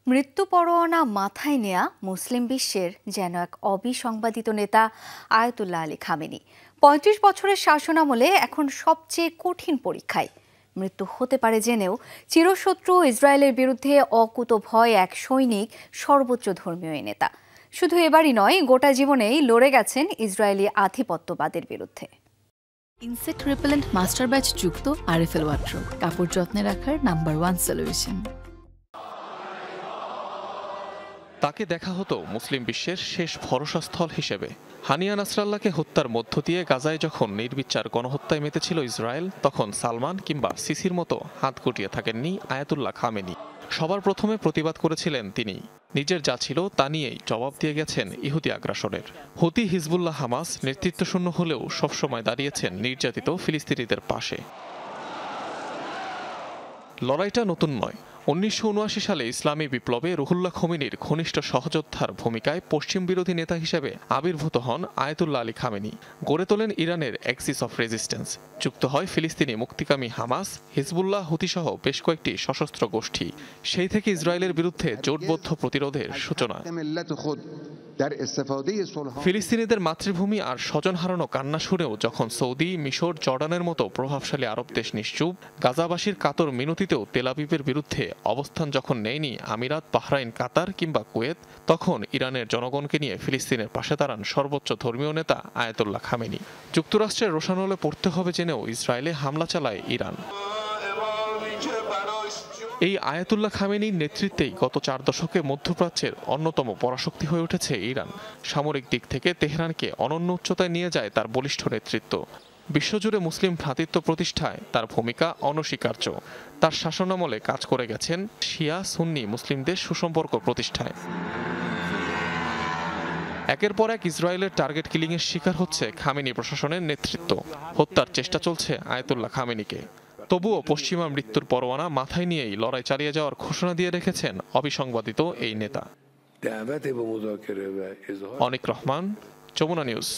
মৃত্যু পরোয়ানা মাথায় নেয়া মুসলিম বিশ্বের যেন এক অবিসংবাদিত নেতা আয়াতুল্লাহ আলী খামেনি ৩৫ বছরের শাসনামলে এখন সবচেয়ে কঠিন পরীক্ষায়। মৃত্যু হতে পারে জেনেও চিরশত্রু ইসরায়েলের বিরুদ্ধে অকুতোভয় এক সৈনিক, সর্বোচ্চ ধর্মীয় এই নেতা। শুধু এবারই নয়, গোটা জীবনেই লড়ে গেছেন ইসরায়েলি আধিপত্যবাদের বিরুদ্ধে। ইনসেক্ট রিপেলেন্ট মাস্টার ব্যাচ যুক্ত আরএফএল ওয়ার্ড্রোব, কাপড় যত্নে রাখার নাম্বার 1 সলিউশন। তাকে দেখা হতো মুসলিম বিশ্বের শেষ ভরসাস্থল হিসেবে। হানিয়া নাসরাল্লাহকে হত্যার মধ্য দিয়ে গাজায় যখন নির্বিচার গণহত্যায় মেতেছিল ইসরায়েল, তখন সালমান কিংবা সিসির মতো হাত গুটিয়ে থাকেননি আয়াতুল্লাহ খামেনি। সবার প্রথমে প্রতিবাদ করেছিলেন তিনি। নিজের যা ছিল তা নিয়েই জবাব দিয়ে গেছেন ইহুদি আগ্রাসনের। হুতি, হিজবুল্লাহ, হামাস নেতৃত্বশূন্য হলেও সবসময় দাঁড়িয়েছেন নির্যাতিত ফিলিস্তিনিদের পাশে। লড়াইটা নতুন নয়। ১৯৭৯ সালে ইসলামী বিপ্লবে রুহুল্লাহ খোমেনির ঘনিষ্ঠ সহযোদ্ধার ভূমিকায় পশ্চিম বিরোধী নেতা হিসেবে আবির্ভূত হন আয়াতুল্লাহ আলী খামেনি। গড়ে তোলেন ইরানের অ্যাক্সিস অফ রেজিস্ট্যান্স। যুক্ত হয় ফিলিস্তিনি মুক্তিকামী হামাস, হিজবুল্লাহ, হুতিসহ বেশ কয়েকটি সশস্ত্র গোষ্ঠী। সেই থেকে ইসরায়েলের বিরুদ্ধে জোটবদ্ধ প্রতিরোধের সূচনা। ফিলিস্তিনিদের মাতৃভূমি আর স্বজন হারানো কান্না শুনেও যখন সৌদি, মিশর, জর্ডানের মতো প্রভাবশালী আরব দেশ নিশ্চুপ, গাজাবাসীর কাতর মিনতিতেও তেল আবিবের বিরুদ্ধে অবস্থান যখন নেয়নি আমিরাত, বাহরাইন, কাতার কিংবা কুয়েত, তখন ইরানের জনগণকে নিয়ে ফিলিস্তিনের পাশে দাঁড়ান সর্বোচ্চ ধর্মীয় নেতা আয়াতুল্লাহ খামেনি। যুক্তরাষ্ট্রের রোষানলে পড়তে হবে জেনেও ইসরায়েলে হামলা চালায় ইরান। এই আয়াতুল্লাহ খামেনির নেতৃত্বেই গত 4 দশকে মধ্যপ্রাচ্যের অন্যতম পরাশক্তি হয়ে উঠেছে ইরান। সামরিক দিক থেকে তেহরানকে অনন্য উচ্চতায় নিয়ে যায় তার বলিষ্ঠ নেতৃত্ব। বিশ্বজুড়ে মুসলিম ভ্রাতৃত্ব প্রতিষ্ঠায় তার ভূমিকা অনস্বীকার্য। তার শাসনামলে কাজ করে গেছেন শিয়া, সুন্নি মুসলিমদের সুসম্পর্ক প্রতিষ্ঠায়। একের পর এক ইসরায়েলের টার্গেট কিলিংয়ের শিকার হচ্ছে খামেনি প্রশাসনের নেতৃত্ব। হত্যার চেষ্টা চলছে আয়াতুল্লাহ খামেনিকে। তবুও পশ্চিমা মৃত্যুর পরোয়ানা মাথায় নিয়েই লড়াই চালিয়ে যাওয়ার ঘোষণা দিয়ে রেখেছেন অবিসংবাদিত এই নেতা। অনিক রহমান, যমুনা নিউজ।